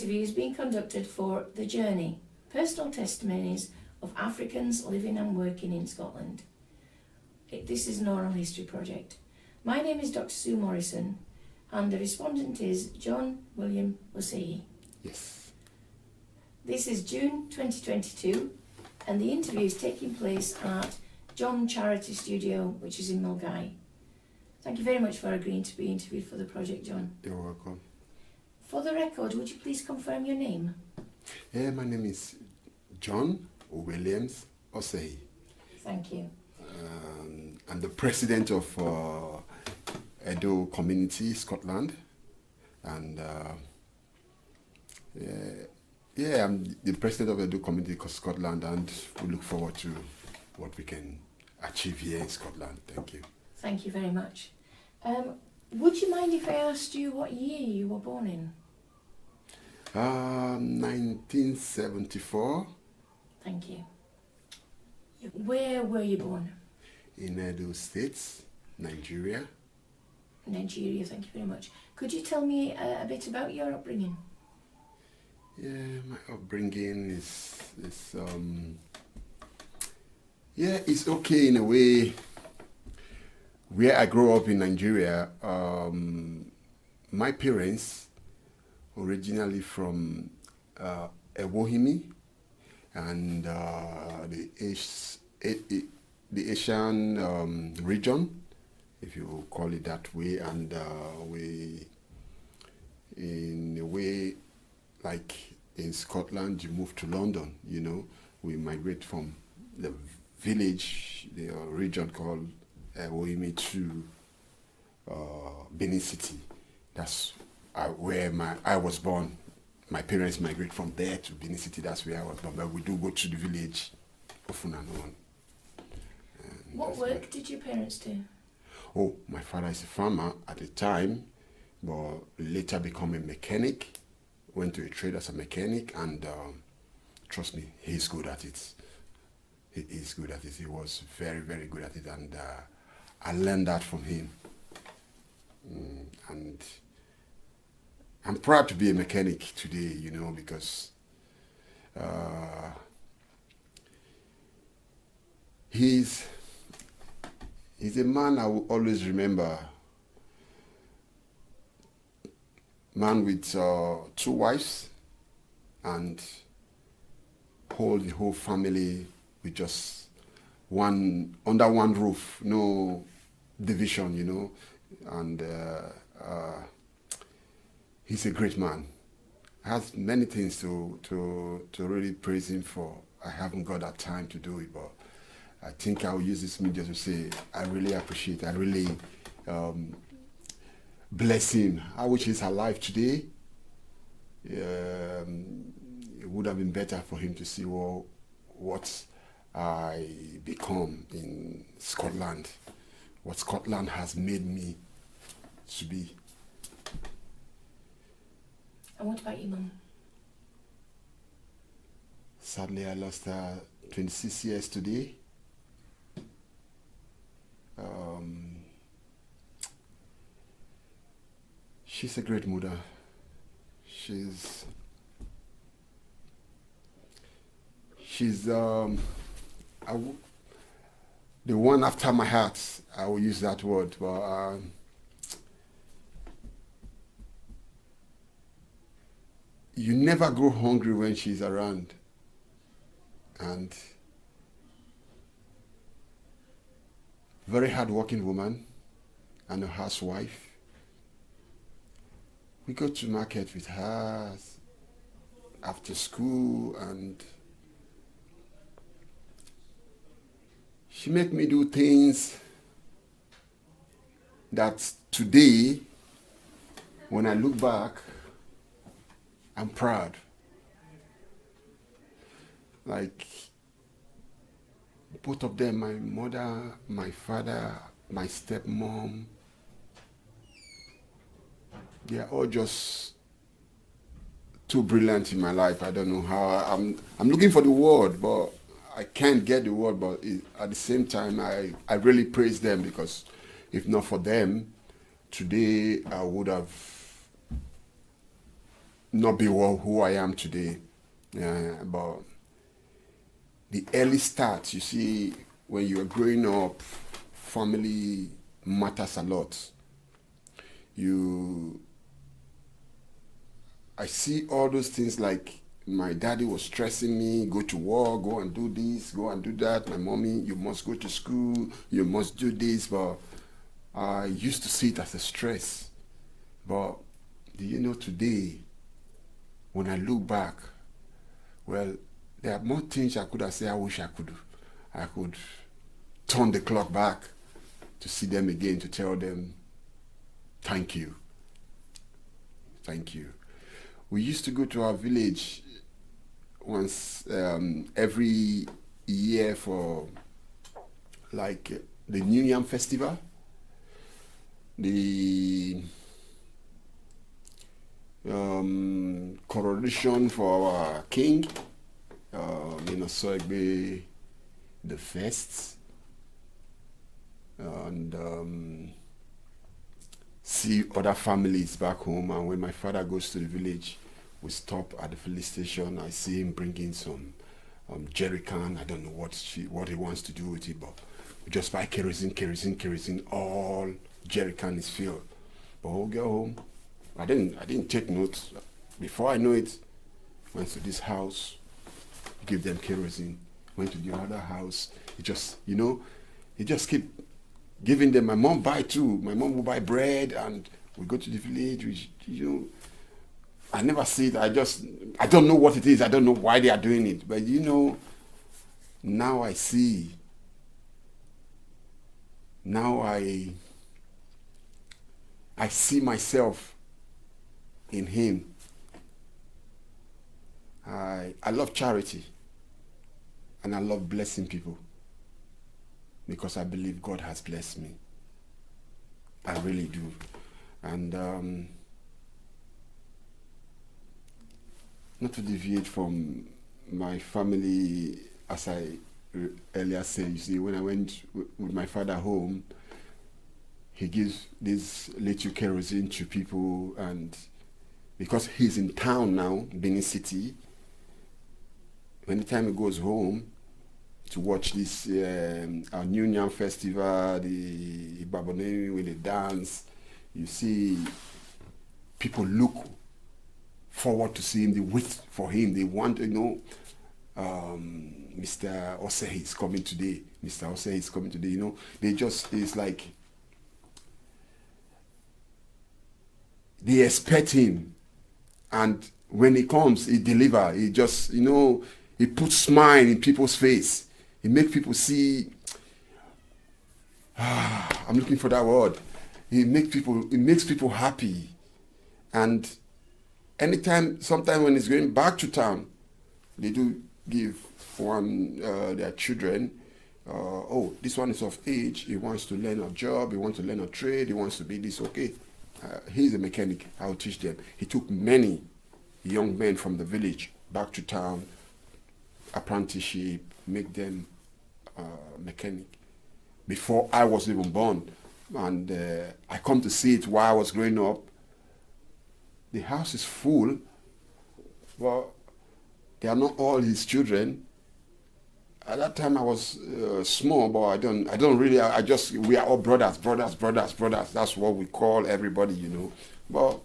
interview is being conducted for The Journey, personal testimonies of Africans living and working in Scotland. This is an oral history project. My name is Dr. Sue Morrison, and the respondent is John William Osehi. Yes. This is June 2022, and the interview is taking place at John Charity Studio, which is in Mulgai. Thank you very much for agreeing to be interviewed for the project, John. You're welcome. For the record, would you please confirm your name? Yeah, my name is John Williams Osehi. Thank you. I'm the president of Edo Community, Scotland. And I'm the president of Edo Community, Scotland, and we look forward to what we can achieve here in Scotland. Thank you. Thank you very much. Would you mind if I asked you what year you were born in? 1974. Thank you. Where were you born? In Edo States, Nigeria. Nigeria, thank you very much. Could you tell me a bit about your upbringing? Yeah, my upbringing is it's okay in a way. Where I grew up in Nigeria, my parents originally from Oboh-Macleod and the Asian region, if you call it that way, and we, in a way, like in Scotland, you move to London, you know, we migrate from the village, the region called Oboh-Macleod to Benin City. That's where I was born. My parents migrate from there to Benin City. That's where I was born. But we do go to the village often and on. What work did your parents do? Oh, my father is a farmer at the time, but later become a mechanic. Went to a trade as a mechanic, and trust me, he's good at it. He is good at it. He was very, very good at it, and I learned that from him. And I'm proud to be a mechanic today, you know, because he's a man I will always remember. Man with 2 wives and hold the whole family with just under one roof, no division, you know, and he's a great man. Has many things to really praise him for. I haven't got that time to do it, but I think I'll use this media to say I really appreciate, I really bless him. I wish he's alive today. It would have been better for him to see what I become in Scotland, what Scotland has made me to be. And what about your mum? Sadly, I lost her 26 years today. She's a great mother. She's the one after my heart. I will use that word, but you never go hungry when she's around, and very hard-working woman and a housewife. We go to market with her after school, and she make me do things that today, when I look back, I'm proud. Like both of them, my mother, my father, my stepmom, they are all just too brilliant in my life. I don't know how. I'm looking for the word, but I can't get the word. But at the same time, I really praise them, because if not for them, today I would have not be who I am today. But the early start, you see, when you're growing up, family matters a lot. I see all those things like my daddy was stressing me, go to work, go and do this, go and do that. My mommy, you must go to school, you must do this. But I used to see it as a stress. But do you know today, when I look back, well, there are more things I could have said I wish I could do. I could turn the clock back to see them again, to tell them, thank you. Thank you. We used to go to our village once every year for like the New Yam Festival, the coronation for our king, Osehi the first, and see other families back home. And when my father goes to the village, we stop at the police station. I see him bringing some jerry can. I don't know what he wants to do with it, but we just buy kerosene. All jerry can is filled. But we'll go home. I didn't take notes. Before I know it, went to this house, give them kerosene. Went to the other house. He just keep giving them. My mom buy too. My mom will buy bread, and we go to the village. I never see it. I don't know what it is. I don't know why they are doing it. But now I see. Now I see myself in him. I love charity, and I love blessing people, because I believe God has blessed me. I really do. And not to deviate from my family, as I earlier said, you see, when I went with my father home, he gives this little kerosene to people, and because he's in town now, Benin City, anytime he goes home to watch this our New Yam Festival, the Babone with the dance, you see people look forward to seeing, they wait for him. They want to know, Mr. Osehi is coming today. Mr. Osehi is coming today. It's like they expect him, and when he comes, he deliver. He just, he puts smile in people's face. He makes people see. I'm looking for that word. It makes people happy, and sometimes when he's going back to town, they do give their children, this one is of age, he wants to learn a job, he wants to learn a trade, he wants to be this, okay. He's a mechanic, I'll teach them. He took many young men from the village back to town, apprenticeship, make them mechanic, before I was even born. And I come to see it while I was growing up. The house is full. Well, they are not all his children. At that time I was small, but I don't really, we are all brothers. That's what we call everybody, But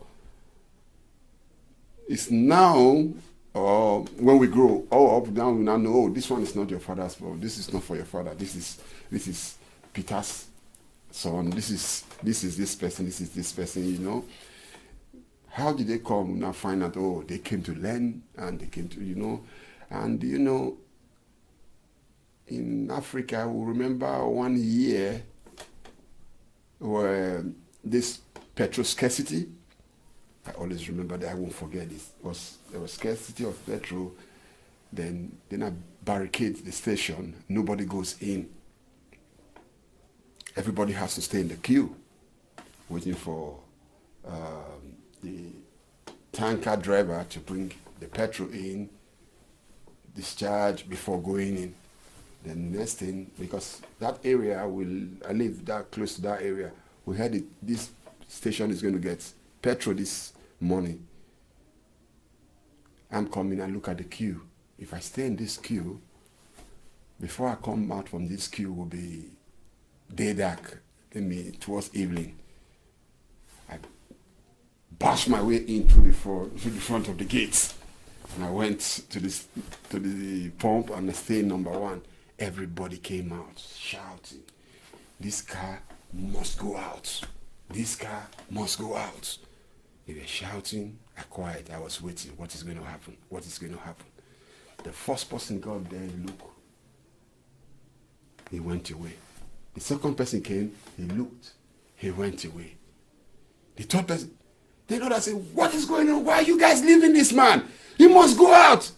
it's now, when we grow up, now we now know, this one is not your father's, but this is not for your father. This is Peter's son. This is this person. This is this person. How did they come? Now find out. Oh, they came to learn, and they came to and in Africa, we remember 1 year where this petrol scarcity. I always remember that. I won't forget this. There was scarcity of petrol. Then I barricade the station. Nobody goes in. Everybody has to stay in the queue, waiting for the tanker driver to bring the petrol in, discharge before going in. Then next thing, because that area I live that close to that area, we heard this station is going to get petrol this morning. I'm coming and look at the queue. If I stay in this queue, before I come out from this queue will be day dark, towards evening. I bashed my way in through the front of the gates. And I went to the pump and I stayed number 1. Everybody came out shouting, "This car must go out. This car must go out." They were shouting. I quiet. I was waiting. What is going to happen? What is going to happen? The first person got there, looked. He went away. The second person came. He looked. He went away. The third person, they know that say, "What is going on? Why are you guys leaving this man? He must go out."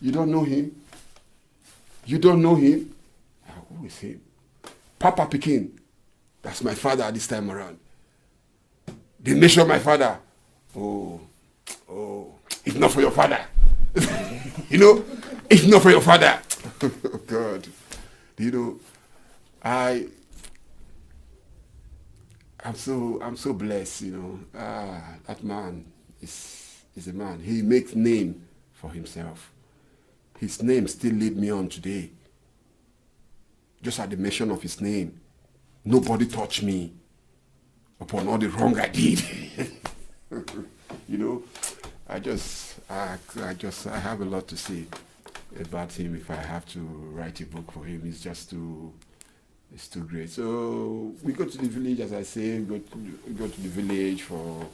You don't know him? You don't know him? Who is him? Papa Pekin. That's my father at this time around. They mention my father. Oh, if not for your father. If not for your father. Oh God. I'm so blessed, that man is a man. He makes name for himself. His name still lead me on today. Just at the mention of his name, nobody touched me upon all the wrong I did. I have a lot to say about him. If I have to write a book for him, it's too great. So we go to the village, as I say, we go to the village for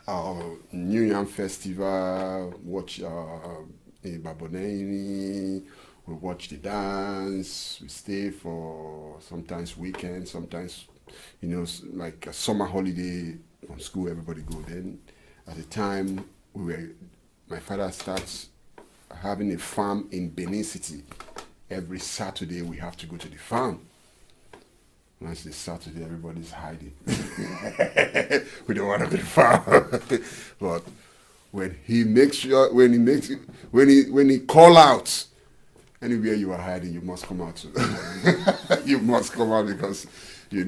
our New Yam Festival, watch Baboneni, we watch the dance, we stay for sometimes weekends, sometimes, like a summer holiday from school, everybody go. Then at the time, my father starts having a farm in Benin City. Every Saturday, we have to go to the farm. Once it's Saturday, everybody's hiding. We don't want to go to the farm. But when he call out, anywhere you are hiding, you must come out. You must come out because if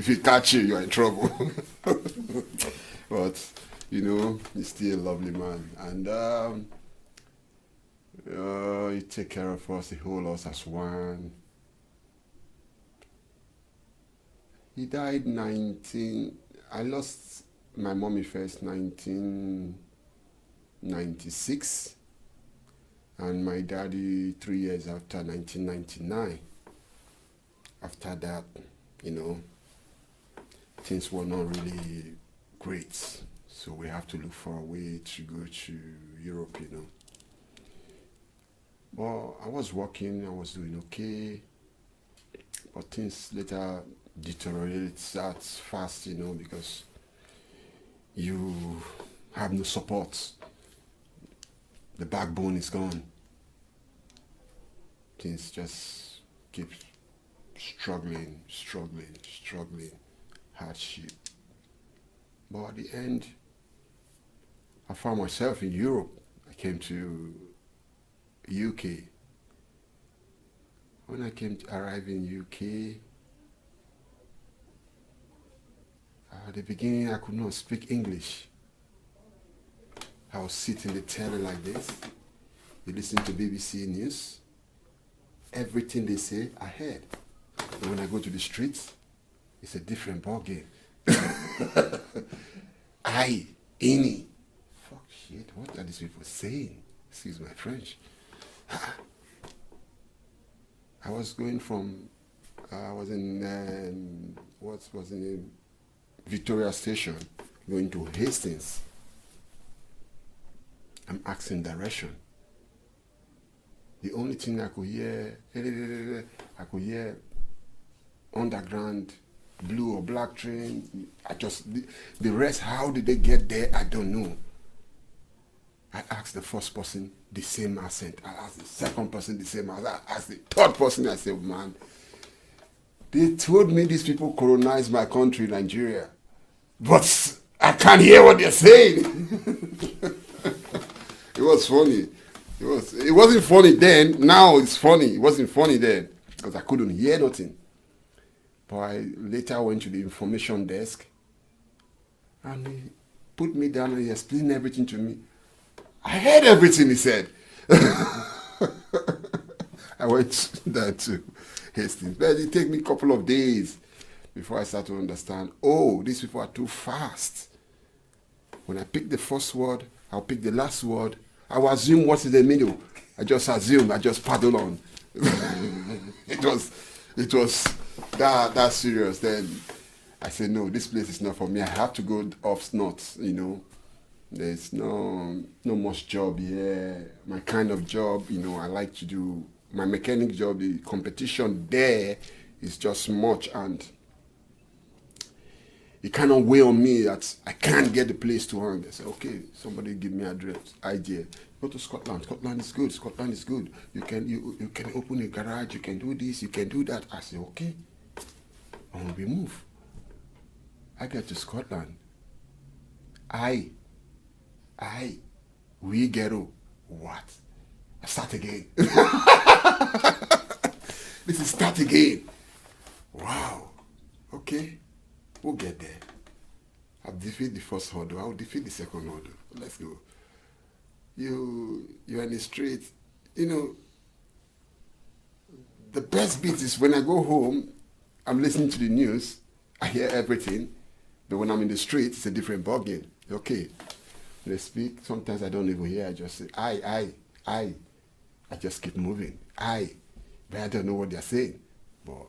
he catch you, you're in trouble. But he's still a lovely man, and he take care of us. He hold us as one. He died I lost my mommy first 1996, and my daddy 3 years after, 1999. After that, things were not really great, so we have to look for a way to go to Europe, But I was working, I was doing okay, but things later deteriorated that fast, because you have no support. The backbone is gone. Things just keep struggling, hardship. But at the end, I found myself in Europe. I came to UK. When I arrived in UK, at the beginning I could not speak English. I was sitting the telly like this. You listen to BBC News. Everything they say, I heard. And when I go to the streets, it's a different ball game. Fuck shit, what are these people saying? Excuse my French. I was going from, I was in Victoria Station, going to Hastings. I'm asking direction. The only thing I could hear underground, blue or black train. The rest, how did they get there? I don't know. I asked the first person the same accent. I asked the second person the same accent. I asked the third person. I said, man, they told me these people colonized my country, Nigeria. But I can't hear what they're saying. It was funny. It wasn't funny then. Now it's funny. It wasn't funny then because I couldn't hear nothing. But I later went to the information desk and put me down and he explained everything to me. I heard everything he said. I went there to Hastings. But it took me a couple of days before I started to understand, oh, these people are too fast. When I pick the first word, I'll pick the last word. I will assume what's in the middle. I just assume, I just paddle on. It was that serious. Then I said, no, this place is not for me. I have to go off north, you know. There's no much job here. My kind of job, you know, I like to do my mechanic job. The competition there is just much, and it kind of weigh on me that I can't get the place to hang. I said, okay, somebody give me idea. Go to Scotland. Scotland is good. Scotland is good. You can open a garage. You can do this. You can do that. I said, okay. And we move. I get to Scotland. We ghetto. What? I start again. This is start again. Wow. Okay. We'll get there. I've defeated the first hurdle. I'll defeat the second hurdle. Let's go. You're in the street. You know, the best bit is when I go home, I'm listening to the news. I hear everything. But when I'm in the street, it's a different ballgame. Okay. They speak. Sometimes I don't even hear. I just say, I just keep moving. But I don't know what they're saying. But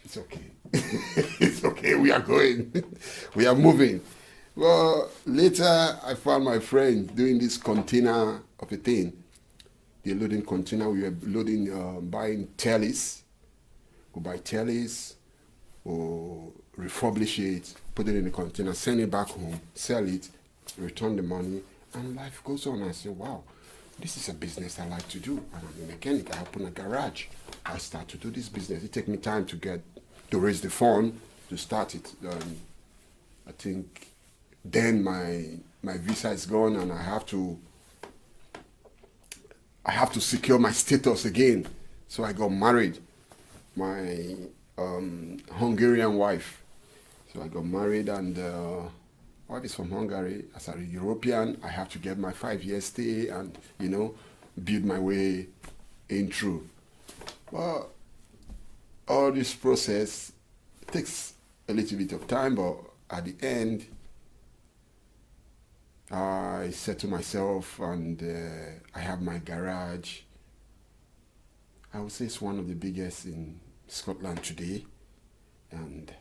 it's okay. It's okay. We are going. We are moving. Well, later I found my friend doing this container of a thing. The loading container. We were loading, buying tellies. We buy tellies or refurbish it, put it in a container, send it back home, sell it, return the money, and life goes on. I say, wow, this is a business I like to do. And I'm a mechanic. I open a garage. I start to do this business. It takes me time to raise the fund to start it. I think then my visa is gone, and I have to secure my status again. So I got married. My Hungarian wife. So I got married, and wife is from Hungary. As a European, I have to get my 5-year stay and, you know, build my way in through. Well, all this process takes a little bit of time, but at the end, I said to myself, and I have my garage. I would say it's one of the biggest in Scotland today, and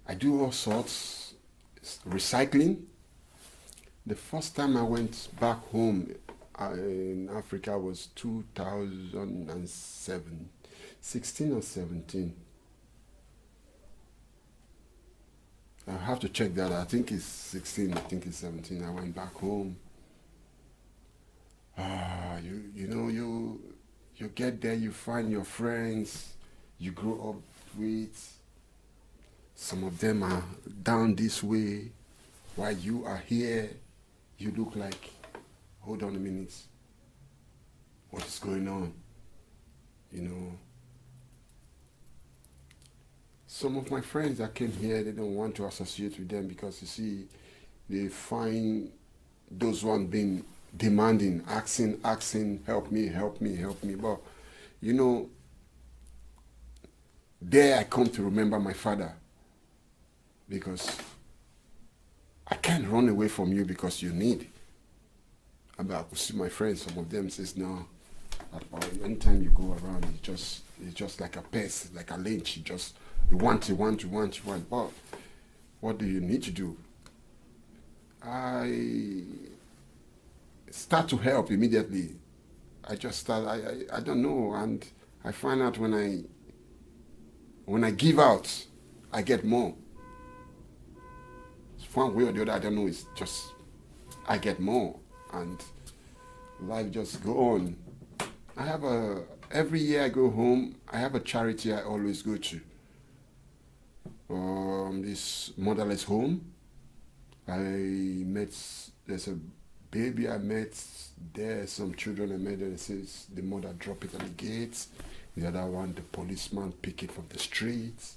I do all sorts, recycling. The first time I went back home in Africa was 2007, 16 or 17. I have to check that. I think it's 16, I think it's 17. I went back home. You get there, you find your friends you grow up with. Some of them are down this way, while you are here. You look like, hold on a minute, what is going on? You know, some of my friends that came here, they don't want to associate with them because, you see, they find those ones being demanding, asking, help me. But, you know, there I come to remember my father, because I can't run away from you because you need. I could see my friends, some of them says, no, anytime you go around, it's just like a pest, like a lynch. You want. But what do you need to do? I start to help immediately. I just start, I don't know, and I find out when I give out, I get more. One way or the other, I don't know, it's just, I get more, and life just go on. Every year I go home, I have a charity I always go to. This motherless home. There's a baby I met there, some children I met there, it says the mother drop it at the gates, the other one, the policeman pick it from the streets,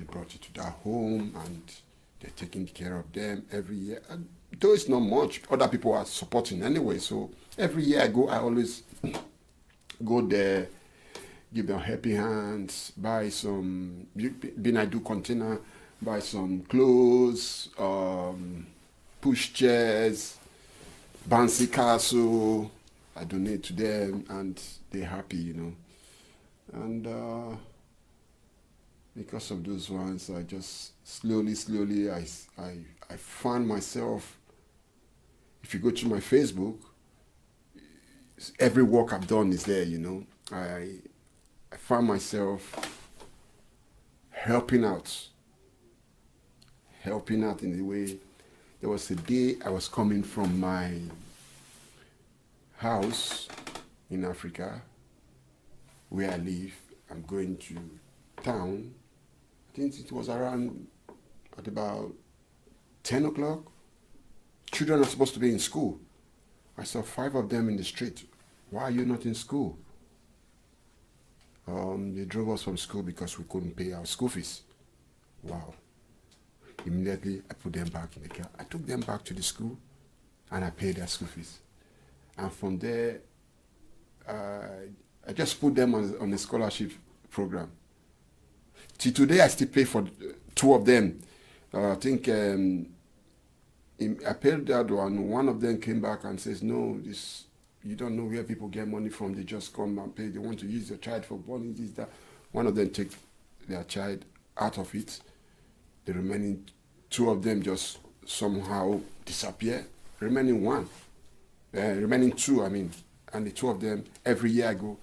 They brought it to their home and they're taking care of them every year. And though it's not much, other people are supporting anyway. So every year I go, I always go there, give them helping hands, buy some, being I do container, buy some clothes, push chairs, bouncy castle. I donate to them and they're happy, you know. And because of those ones, I just slowly, I found myself, if you go to my Facebook, every work I've done is there, you know. I found myself helping out in the way. There was a day I was coming from my house in Africa, where I live. I'm going to town. I think it was around at about 10 o'clock. Children are supposed to be in school. I saw 5 of them in the street. Why are you not in school? They drove us from school because we couldn't pay our school fees. Wow. Immediately, I put them back in the car. I took them back to the school and I paid their school fees. And from there, I just put them on a scholarship program. Till today, I still pay for 2 of them. I think I paid that one. One of them came back and says, no, you don't know where people get money from. They just come and pay. They want to use your child for money, this, that. One of them take their child out of it. The remaining 2 of them just somehow disappear. Remaining 2, I mean. And the 2 of them, every year I go,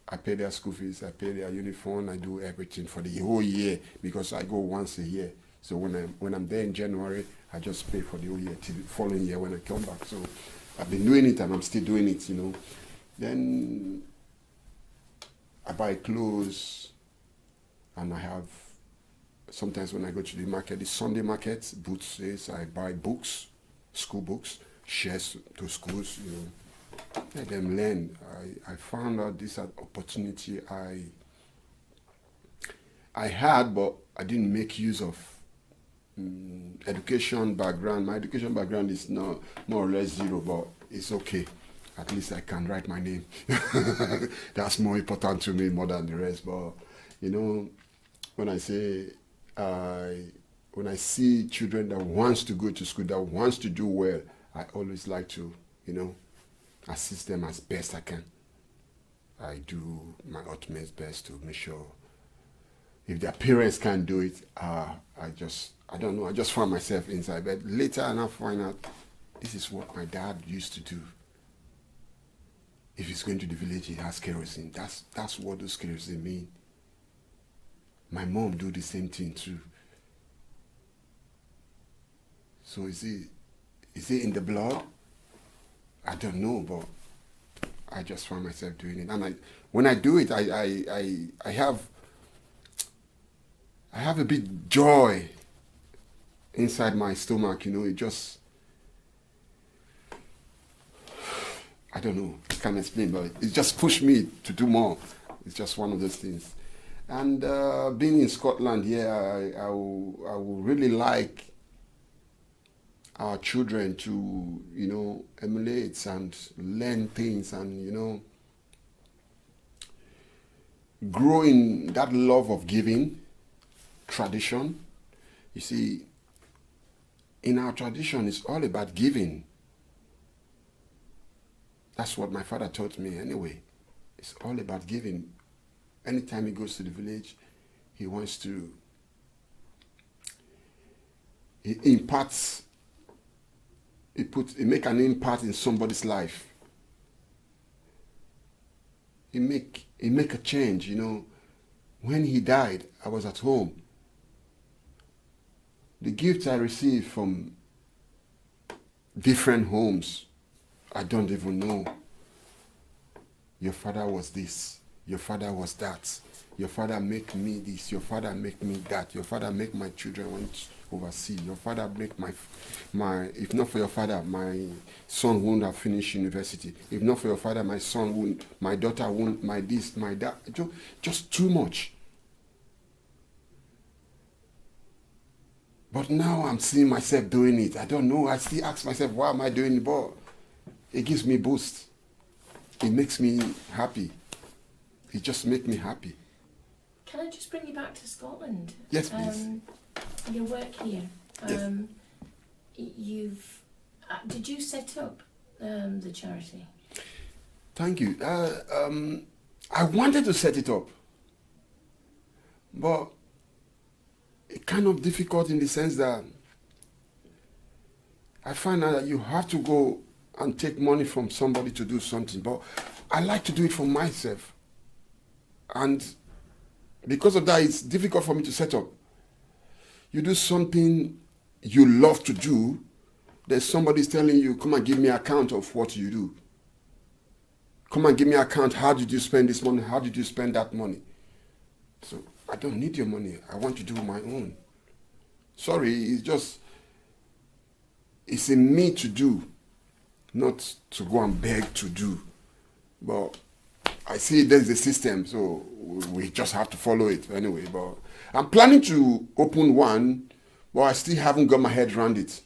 I pay their school fees, I pay their uniform, I do everything for the whole year because I go once a year. So when I'm there in January, I just pay for the whole year till the following year when I come back. So I've been doing it and I'm still doing it, you know. Then I buy clothes and I have, sometimes when I go to the market, the Sunday market, Boots says I buy books, school books, shares to schools, you know. Let them learn. I found out this opportunity I had, but I didn't make use of. Education background. My education background is not more or less 0, but it's okay. At least I can write my name. That's more important to me more than the rest. But you know, when I see children that wants to go to school, that wants to do well, I always like to, you know, assist them as best I can. I do my utmost best to make sure if their parents can't do it, I don't know, I just find myself inside. But later I find out this is what my dad used to do. If he's going to the village, he has kerosene. That's what those kerosene mean. My mom do the same thing too. So is it in the blood? I don't know, but I just find myself doing it. And when I do it, I have a big joy inside my stomach, you know. It just, I don't know, I can't explain, but it just pushed me to do more. It's just one of those things. And being in Scotland, I will really like our children to, you know, emulate and learn things and, you know, grow in that love of giving tradition. You see, in our tradition, it's all about giving. That's what my father taught me anyway. It's all about giving. Anytime he goes to the village, he wants to, he imparts, he make an impact in somebody's life. He make a change, you know. When he died, I was at home. The gifts I received from different homes, I don't even know. Your father was this. Your father was that. Your father make me this. Your father make me that. Your father make my children went overseas. Your father make my if not for your father, my son wouldn't have finished university. If not for your father, my son wouldn't, my daughter wouldn't, my this, my that. Just too much. But now I'm seeing myself doing it. I don't know. I still ask myself, why am I doing it? But it gives me boost. It makes me happy. It just makes me happy. Can I just bring you back to Scotland? Yes, please. Your work here. Yes. Did you set up the charity? Thank you. I wanted to set it up, but it's kind of difficult in the sense that I find out that you have to go and take money from somebody to do something. But I like to do it for myself. And because of that, it's difficult for me to set up. You do something you love to do, there's somebody's telling you, come and give me an account of what you do. Come and give me an account. How did you spend this money? How did you spend that money? So I don't need your money. I want to do my own. Sorry, it's in me to do, not to go and beg to do. But I see there's a system, so we just have to follow it anyway. But I'm planning to open one, but I still haven't got my head around it.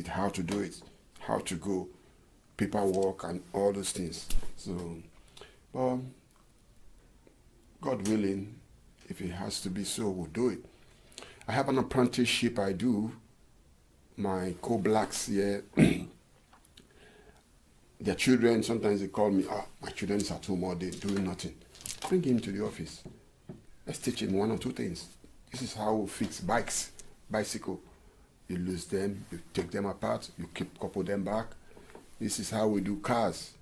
How to do it, how to go, paperwork and all those things. So, God willing, if it has to be so, we'll do it. I have an apprenticeship I do. My co-blacks here, their children, sometimes they call me, my children is at home all day doing nothing. Bring him to the office. Let's teach him one or two things. This is how we fix bicycle. You lose them, you take them apart, you couple them back. This is how we do cars.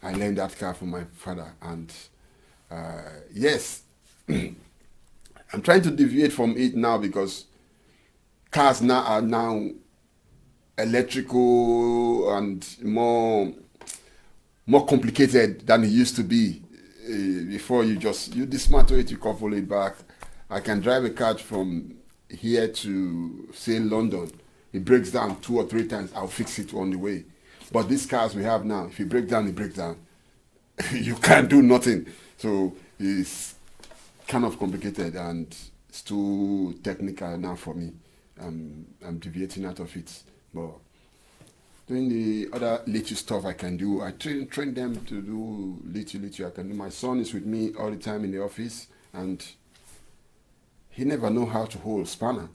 I learned that car from my father, and yes, I'm trying to deviate from it now because cars now are electrical and more complicated than it used to be. Before you dismantle it, you couple it back. I can drive a car from here to, say, London. It breaks down 2 or 3 times. I'll fix it on the way. But these cars we have now, if it breaks down, it breaks down. You can't do nothing. So it's kind of complicated and it's too technical now for me. I'm deviating out of it. But doing the other little stuff I can do, I train them to do little I can do. My son is with me all the time in the office, and he never know how to hold spanner.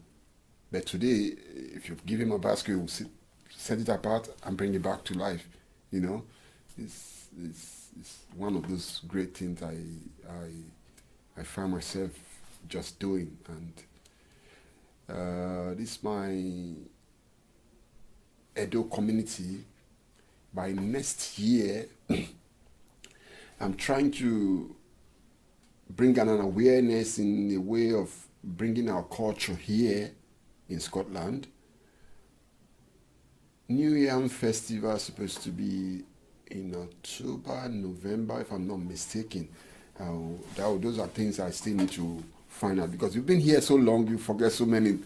But today, if you give him a basket, he will set it apart and bring it back to life. You know, it's one of those great things I find myself just doing. And this is my Edo community. By next year, I'm trying to bring an awareness in the way of bringing our culture here in Scotland. New Yam Festival is supposed to be in October, November, if I'm not mistaken. Those are things I still need to find out, because you've been here so long, you forget so many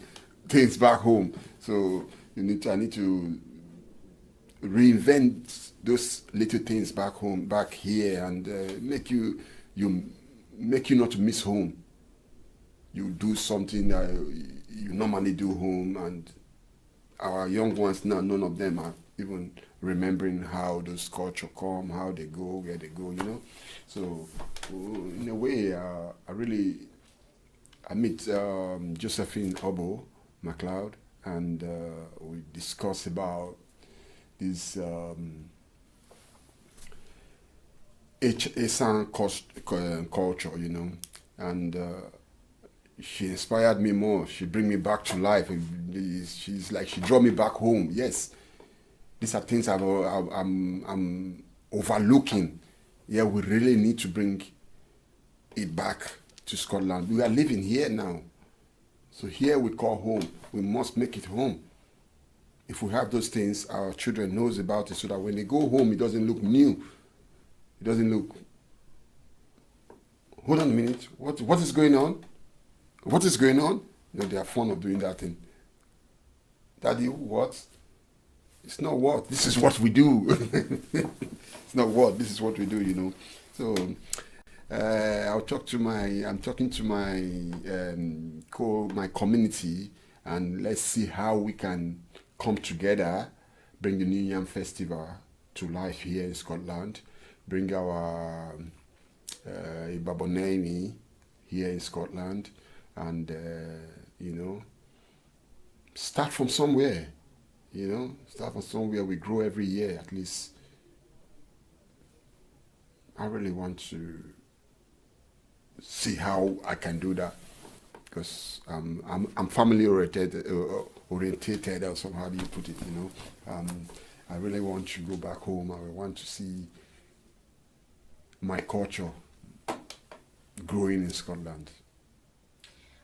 things back home. So I need to reinvent those little things back home, back here, and make you not miss home. You do something that you normally do home, and our young ones now, none of them are even remembering how those culture come, how they go, where they go, you know. So in a way, I meet Josephine Oboh-Macleod, and we discuss about this Esan culture, you know, and she inspired me more. She bring me back to life. She's like, she draw me back home. Yes, these are things I'm overlooking. Yeah, we really need to bring it back to Scotland. We are living here now, so here we call home. We must make it home. If we have those things, our children knows about it, so that when they go home, it doesn't look new. It doesn't look. Hold on a minute. What is going on? What is going on? You know, they are fond of doing that thing. Daddy, what? It's not what. This is what we do. It's not what. This is what we do, you know. So I'm talking to my my community, and let's see how we can come together, bring the New Yam Festival to life here in Scotland, bring our Ibaboneni here in Scotland, and start from somewhere. Start from somewhere. We grow every year at least. I really want to see how I can do that, because I'm family oriented, or somehow do you put it? I really want to go back home. I want to see my culture growing in Scotland.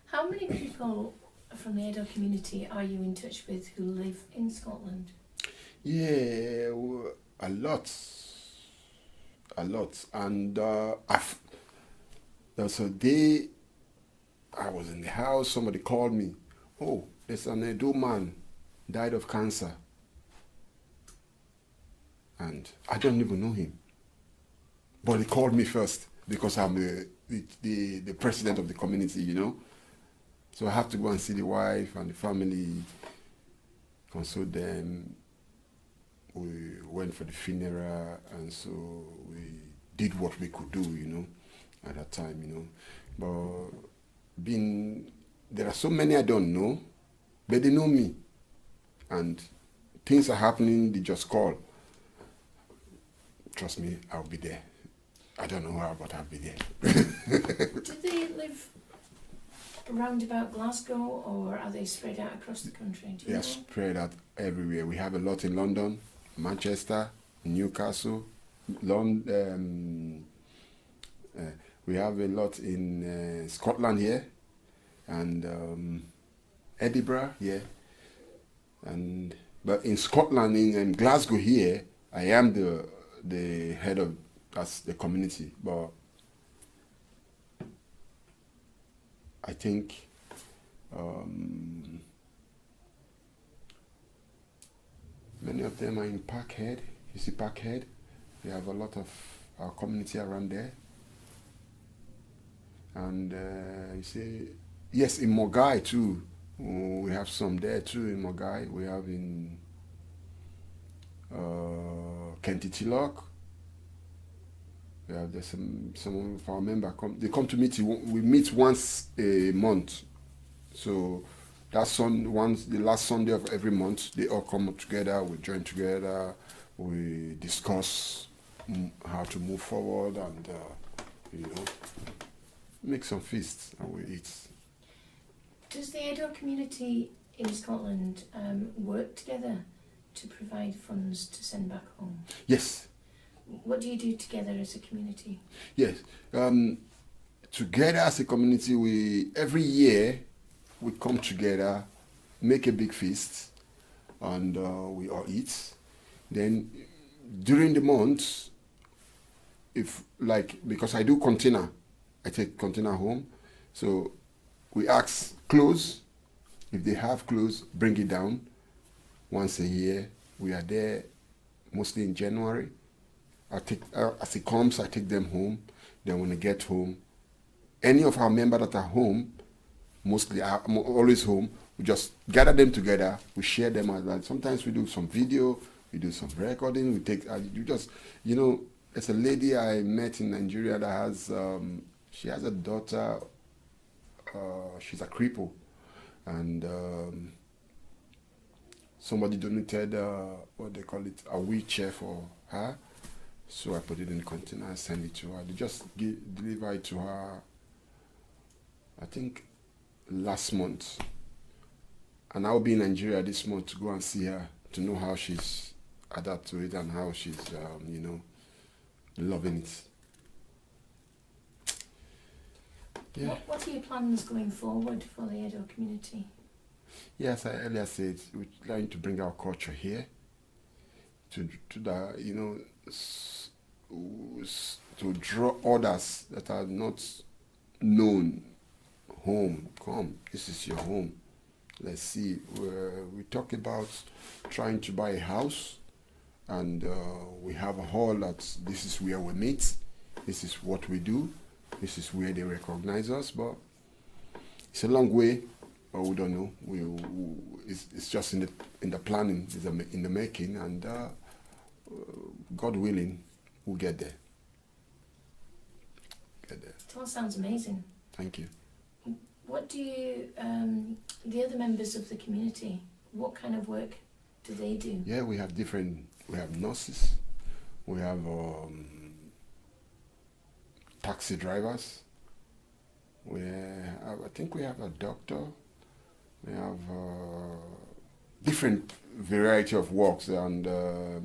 How many people from the Edo community are you in touch with who live in Scotland? Yeah, a lot. And there was a day I was in the house, somebody called me. Oh, there's an Edo man died of cancer. And I don't even know him. But he called me first because I'm the president of the community, So I have to go and see the wife and the family, console them. We went for the funeral, and so we did what we could do, at that time, But there are so many I don't know, but they know me. And things are happening, they just call. Trust me, I'll be there. I don't know how, but I'll be there. Do they live around about Glasgow, or are they spread out across the country? They are spread out everywhere. We have a lot in London, Manchester, Newcastle, London. We have a lot in Scotland here, and Edinburgh here. But in Scotland, in Glasgow here, I am the head of the community. But I think many of them are in Parkhead. You see Parkhead? We have a lot of our community around there. And you see, yes, in Mogai too. We have some there too in Mogai. We have in Kentitilloch. We have there some of our members they come to meet. We meet once a month. So that's the last Sunday of every month, they all come together. We join together. We discuss how to move forward, and make some feasts, and we eat. Does the Edo community in Scotland work together to provide funds to send back home? Yes. What do you do together as a community? Yes. Together as a community, every year we come together, make a big feast, and we all eat. Then during the month, because I do container, I take container home, so we ask clothes. If they have clothes, bring it down. Once a year, we are there, mostly in January. As it comes, I take them home. Then when I get home, any of our members that are home, mostly I'm always home, we just gather them together, we share them as well. Sometimes we do some video, we do some recording, we take, there's a lady I met in Nigeria that has, she has a daughter, she's a cripple, and somebody donated, what they call it, a wheelchair for her. So I put it in a container and send it to her. They just deliver it to her, I think, last month. And I'll be in Nigeria this month to go and see her, to know how she's adapted to it and how she's, loving it. Yeah. What are your plans going forward for the Edo community? Yes, I earlier said we're trying to bring our culture here, to draw others that are not known home. Come, this is your home. Let's see. We talk about trying to buy a house, and we have a hall that this is where we meet. This is what we do. This is where they recognize us, but it's a long way. But we don't know. It's just in the planning, it's in the making, and God willing, we'll get there. It all sounds amazing. Thank you. What do you, the other members of the community, what kind of work do they do? Yeah, we have nurses, we have taxi drivers, I think we have a doctor, we have different variety of works, and I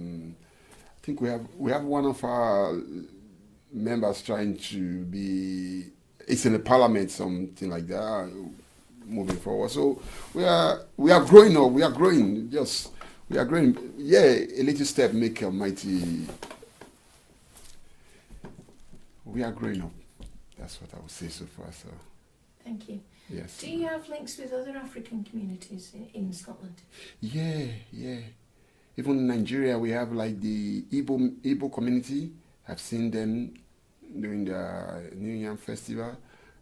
think we have one of our members trying to be, it's in the parliament, something like that, moving forward. So we are growing up, we are growing, yeah, a little step make a mighty, we are growing up. That's what I would say so far, so. Thank you. Yes. Do you have links with other African communities in Scotland? Yeah. Even in Nigeria, we have like the Igbo community. I've seen them during the New Yam Festival.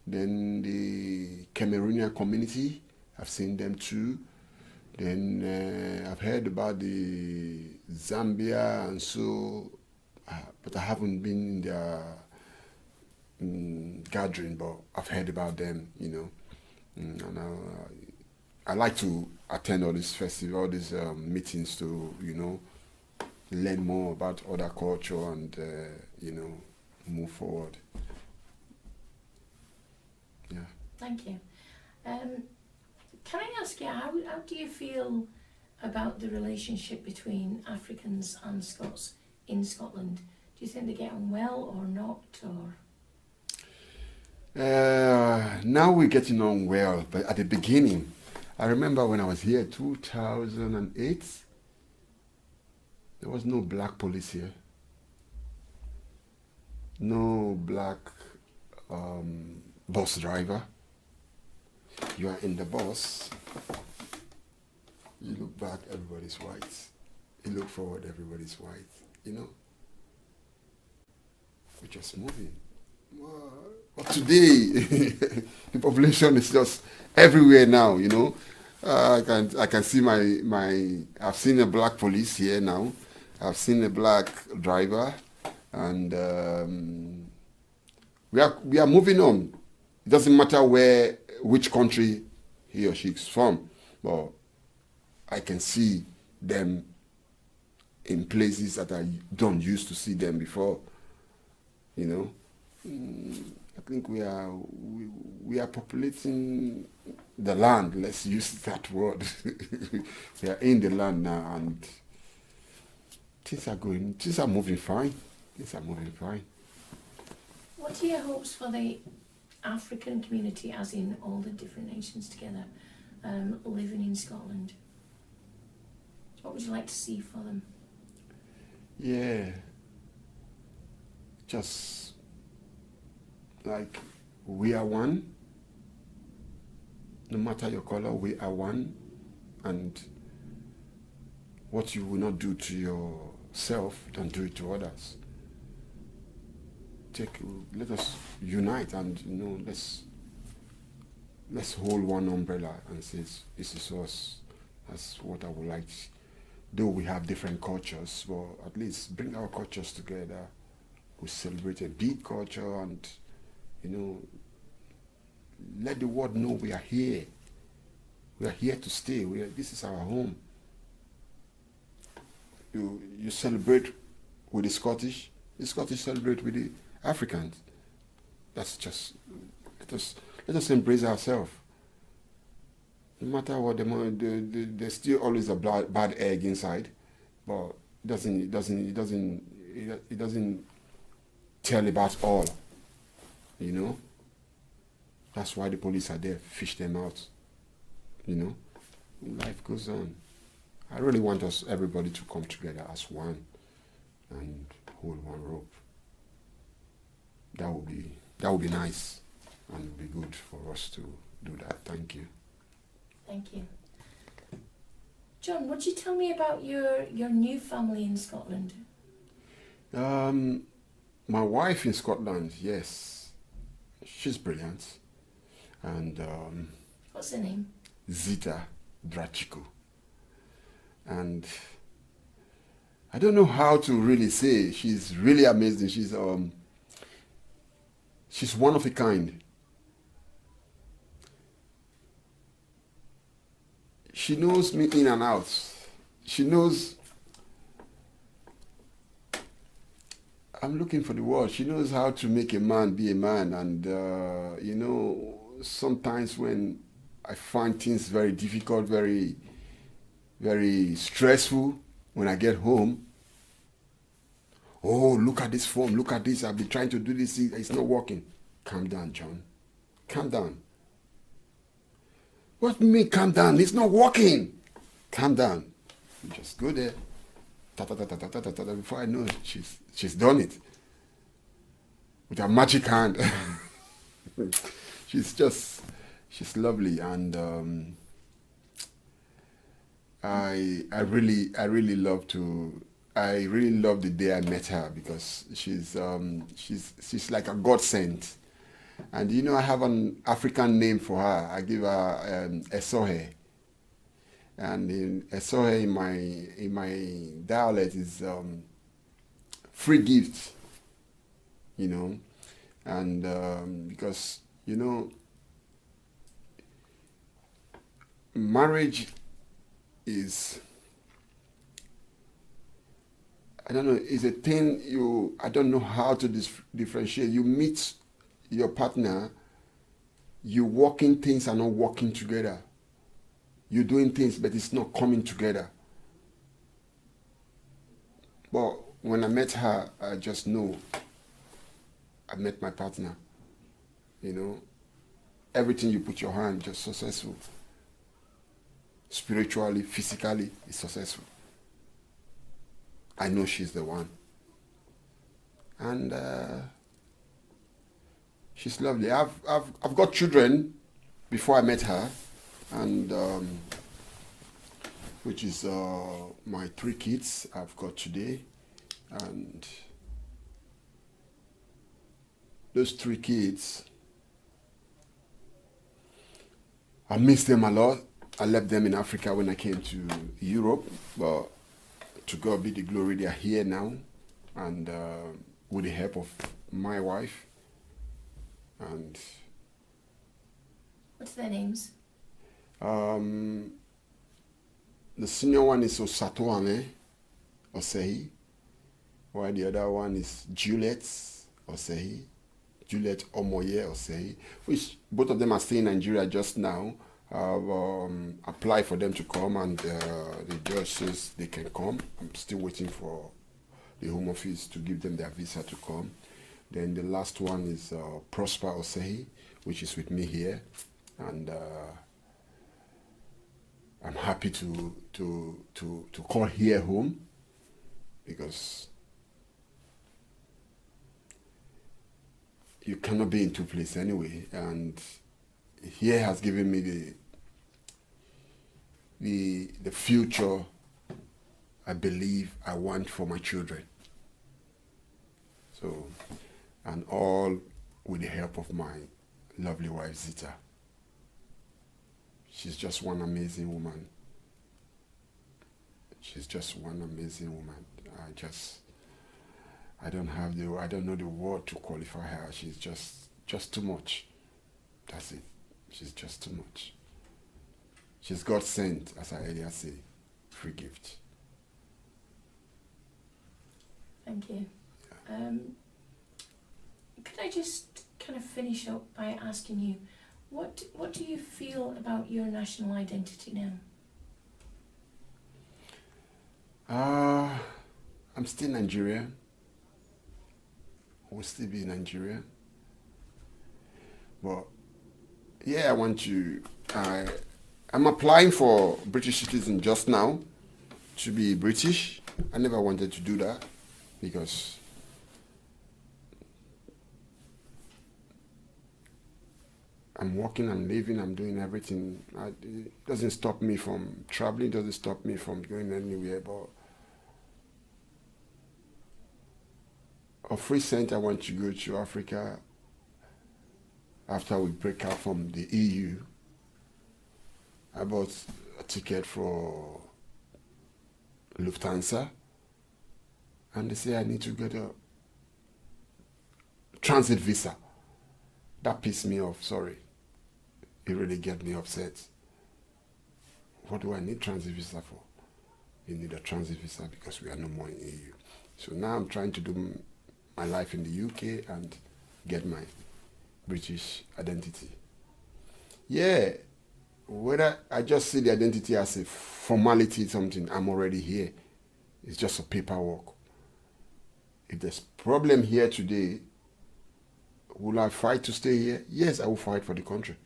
Then the Cameroonian community, I've seen them too. Then I've heard about the Zambia and so, but I haven't been in their gathering, but I've heard about them, you know. And I like to attend all these festivals, all these meetings to, you know, learn more about other culture and, you know, move forward. Yeah. Thank you. Can I ask you, how do you feel about the relationship between Africans and Scots in Scotland? Do you think they get on well or not, or? Now we're getting on well, but at the beginning, I remember when I was here, 2008, there was no black police here. No black bus driver. You are in the bus, you look back, everybody's white. You look forward, everybody's white, you know? We're just moving. But today, the population is just everywhere now, you know? I can see I've seen a black police here now. I've seen a black driver, and we are moving on. It doesn't matter which country he or she is from, but I can see them in places that I don't used to see them before, you know. I think we are populating the land. Let's use that word. We are in the land now, and things are moving fine. What are your hopes for the African community, as in all the different nations together, living in Scotland? What would you like to see for them? Yeah, just like we are one. No matter your color, we are one. And what you will not do to yourself, don't do it to others. Let us unite, and you know, let's hold one umbrella and say this is us. That's what I would like. Though we have different cultures, but at least bring our cultures together. We celebrate a big culture, and you know, let the world know we are here. We are here to stay. This is our home. You celebrate with the Scottish celebrate with the Africans. That's just, let us embrace ourselves. No matter what, there's still always a bad egg inside, but it doesn't tell about all, you know. That's why the police are there, fish them out, you know. Life goes on. I really want everybody to come together as one and hold one rope. That would be nice, and it would be good for us to do that. Thank you. Thank you. John, would you tell me about your new family in Scotland? My wife in Scotland, yes. she's brilliant. And What's her name? Zita Drachiko. And I don't know how to really say. She's really amazing. She's one of a kind. She knows me in and out. She knows. I'm looking for the word. She knows how to make a man be a man. And, sometimes when I find things very difficult, very, very stressful, when I get home, oh, look at this form, look at this. I've been trying to do this. It's not working. Calm down, John. Calm down. What do you mean, calm down? It's not working. Calm down. You just go there. Ta, ta, ta, ta, ta, ta, ta, ta. Before I know it, she's done it. With her magic hand. She's lovely. And I really love the day I met her, because she's like a godsend. And I have an African name for her. I give her Osehi. And in Osehi, in my dialect, is free gift. And because marriage is, I don't know, is a thing I don't know how to differentiate. You meet your partner, you working things are not working together. You're doing things, but it's not coming together. But when I met her, I just know I met my partner. Everything you put your hand, just successful. Spiritually, physically, it's successful. I know she's the one. And she's lovely. I've got children before I met her, and which is my 3 kids I've got today. And those 3 kids, I miss them a lot. I left them in Africa when I came to Europe, but to God be the glory, they are here now, and with the help of my wife. And what's their names? The senior one is Osehi, while the other one is Juliet Osehi, Juliet Omoye Osehi, which both of them are staying in Nigeria just now. I've applied for them to come, and the judge says they can come. I'm still waiting for the Home Office to give them their visa to come. Then the last one is Prosper Osehi, which is with me here, and I'm happy to call here home, because you cannot be in 2 places anyway, and here has given me the future I believe I want for my children. So, and all with the help of my lovely wife Zita. She's just one amazing woman. She's just one amazing woman. I don't know the word to qualify her. She's just too much. That's it. She's just too much. She's God sent, as I earlier say, free gift. Thank you. Could I just kind of finish up by asking you, what do you feel about your national identity now? I'm still Nigerian. I will still be Nigerian. But yeah, I'm applying for British citizen just now to be British. I never wanted to do that because I'm working, I'm living, I'm doing everything. It doesn't stop me from traveling, doesn't stop me from going anywhere. But of recent, I want to go to Africa after we break out from the EU, I bought a ticket for Lufthansa, and they say I need to get a transit visa. That pissed me off, sorry. It really get me upset. What do I need transit visa for? You need a transit visa because we are no more in EU. So now I'm trying to do my life in the UK and get my British identity. Yeah, whether I just see the identity as a formality, something, I'm already here. It's just a paperwork. If there's problem here today, will I fight to stay here? Yes, I will fight for the country.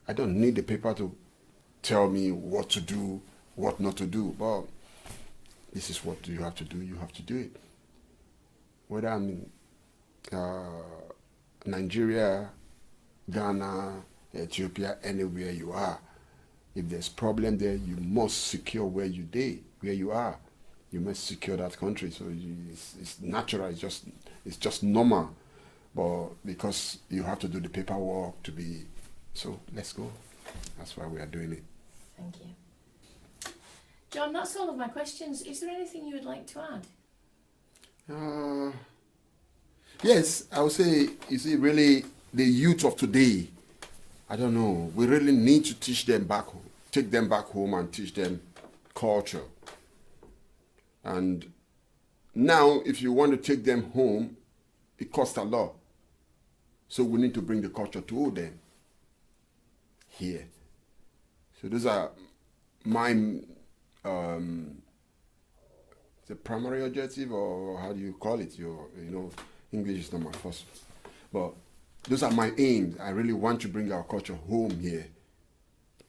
I don't need the paper to tell me what to do, what not to do. But this is what you have to do. You have to do it. Whether I'm in Nigeria, Ghana, Ethiopia, anywhere you are, if there's problem there, you must secure where you are. You must secure that country. So it's natural. It's just normal. But because you have to do the paperwork to be, so let's go. That's why we are doing it. Thank you. John, that's all of my questions. Is there anything you would like to add? Yes, I would say, you see, really, the youth of today, I don't know, we really need to teach them back home, take them back home and teach them culture. And now, if you want to take them home, it costs a lot. So we need to bring the culture to them here. So those are my the primary objective, or how do you call it? English is not my first, but those are my aims. I really want to bring our culture home here,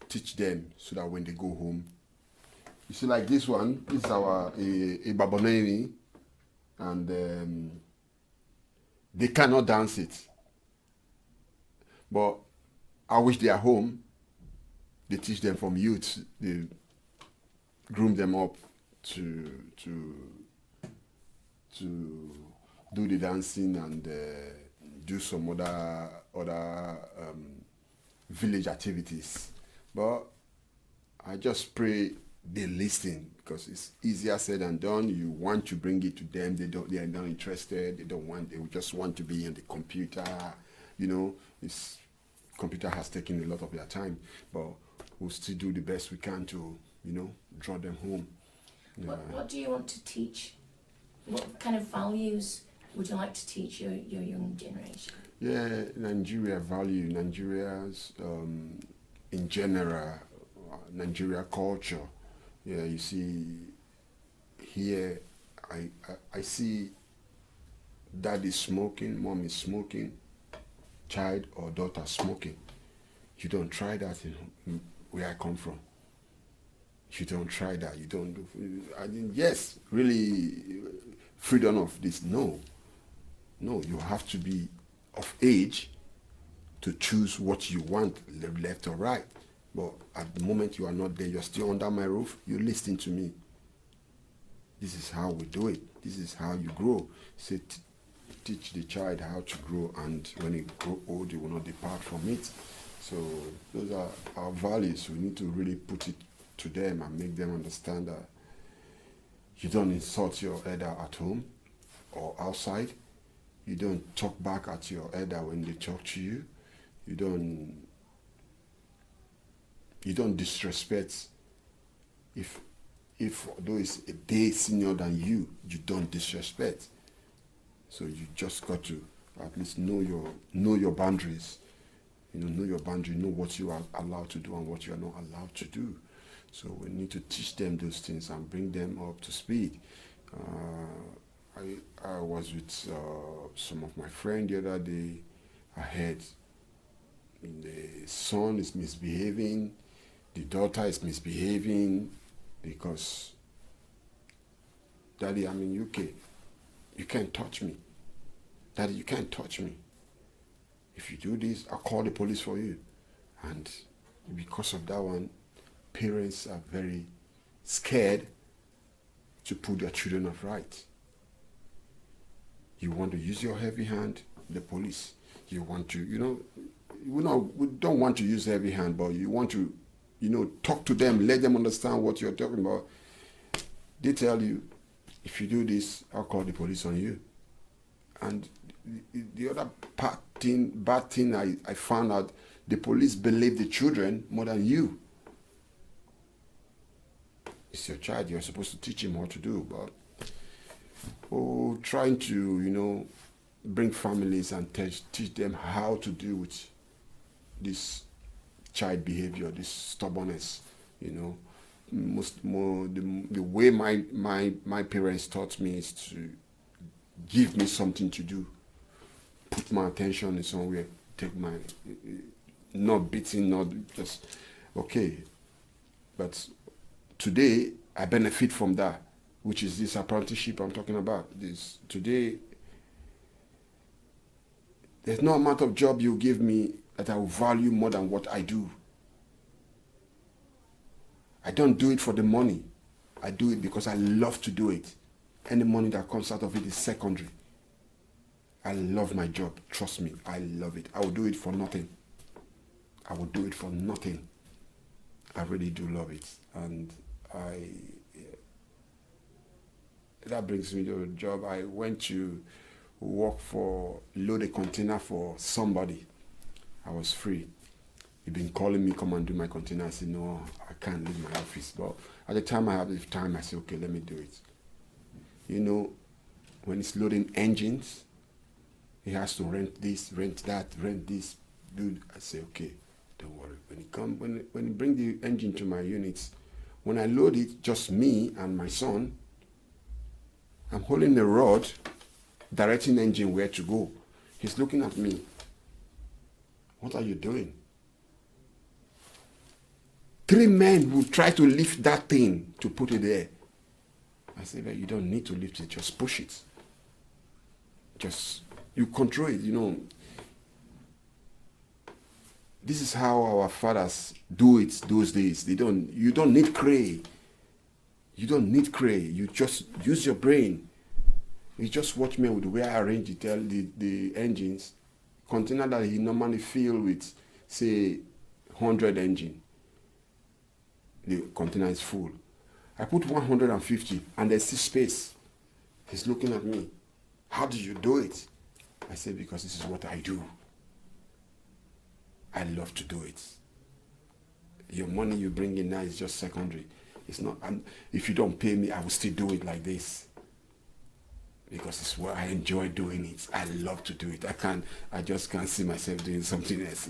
teach them so that when they go home, you see, like this one, this is our a Baboneni, and they cannot dance it. But I wish they are home. They teach them from youth. They groom them up to do the dancing and do some other village activities. But I just pray they listen, because it's easier said than done. You want to bring it to them. They are not interested. They just want to be on the computer. Computer has taken a lot of their time, but we'll still do the best we can to, draw them home. What do you want to teach? What kind of values would you like to teach your young generation? Yeah, Nigeria's in general, Nigeria culture. Yeah, you see, here I see dad is smoking, mom is smoking, child or daughter smoking. You don't try that in where I come from. You don't try that. You don't do. Yes, really, freedom of this. No, you have to be of age to choose what you want, left or right. But at the moment you are not there, you're still under my roof, you listen to me. This is how we do it. This is how you grow. Say, teach the child how to grow, and when he grow old, he will not depart from it. So those are our values. We need to really put it to them and make them understand that you don't insult your elder at home or outside. You don't talk back at your elder when they talk to you. You don't disrespect. If though it's a day senior than you, you don't disrespect. So you just got to at least know your boundaries. Know your boundary, know what you are allowed to do and what you are not allowed to do. So we need to teach them those things and bring them up to speed. I was with some of my friends the other day. I heard the son is misbehaving, the daughter is misbehaving because, Daddy, I'm in UK. You can't touch me. Daddy, you can't touch me. If you do this, I'll call the police for you. And because of that one, parents are very scared to put their children upright. You want to use your heavy hand, the police. You want to, we don't want to use heavy hand, but you want to, talk to them, let them understand what you're talking about. They tell you, if you do this, I'll call the police on you. And the other bad thing I found out, the police believe the children more than you. It's your child, you're supposed to teach him what to do, but trying to, bring families and teach them how to deal with this child behavior, this stubbornness, the way my parents taught me is to give me something to do, put my attention in somewhere, take my, not beating, not just, okay. But today, I benefit from that, which is this apprenticeship I'm talking about. Today, there's no amount of job you give me that I will value more than what I do. I don't do it for the money. I do it because I love to do it. Any money that comes out of it is secondary. I love my job. Trust me, I love it. I will do it for nothing. I will do it for nothing. I really do love it. And that brings me to a job. I went to work load a container for somebody. I was free. He'd been calling me, come and do my container. I said, no, I can't leave my office. But at the time I have the time, I said, okay, let me do it. When it's loading engines, he has to rent this, rent that, rent this. Dude, I say, okay, don't worry. When he bring the engine to my units, when I load it, just me and my son, I'm holding the rod, directing the engine where to go. He's looking at me. What are you doing? 3 men will try to lift that thing to put it there. I said, well, you don't need to lift it, just push it. You control it, This is how our fathers do it those days. You don't need crane. You don't need crane. You just use your brain. You just watch me with the way I arrange the engines. Container that he normally fill with, say, 100 engine. The container is full. I put 150 and there's still space. He's looking at me. How do you do it? I said, because this is what I do. I love to do it. Your money you bring in now is just secondary. It's not. If you don't pay me, I will still do it like this. Because it's what I enjoy doing it. I love to do it. I just can't see myself doing something else.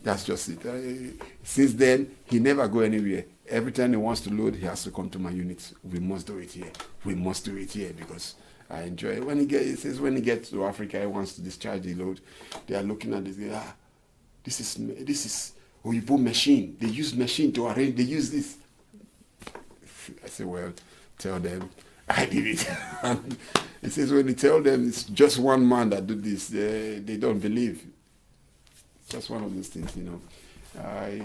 That's just it. Since then, he never go anywhere. Every time he wants to load, he has to come to my unit. We must do it here. We must do it here because I enjoy it. When he gets to Africa, he wants to discharge the load. They are looking at this. This is Oyibo machine. They use machine to arrange. They use this. I say, well, tell them I did it. And he says when you tell them it's just one man that did this, they don't believe. It's just one of those things, I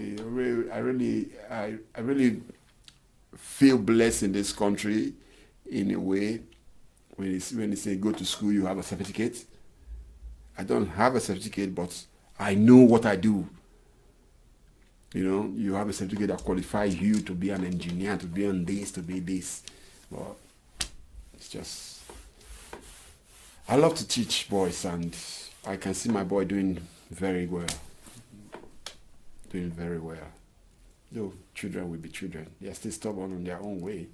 really feel blessed in this country in a way. When they say go to school, you have a certificate. I don't have a certificate, but I know what I do. You have a certificate that qualifies you to be an engineer, to be on this, to be this. But it's just, I love to teach boys, and I can see my boy doing very well. Doing very well. Though children will be children. They are still stubborn in their own way.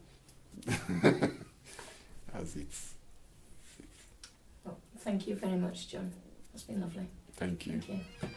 As it's. Well, thank you very much, John. That's been lovely. Thank you. Thank you.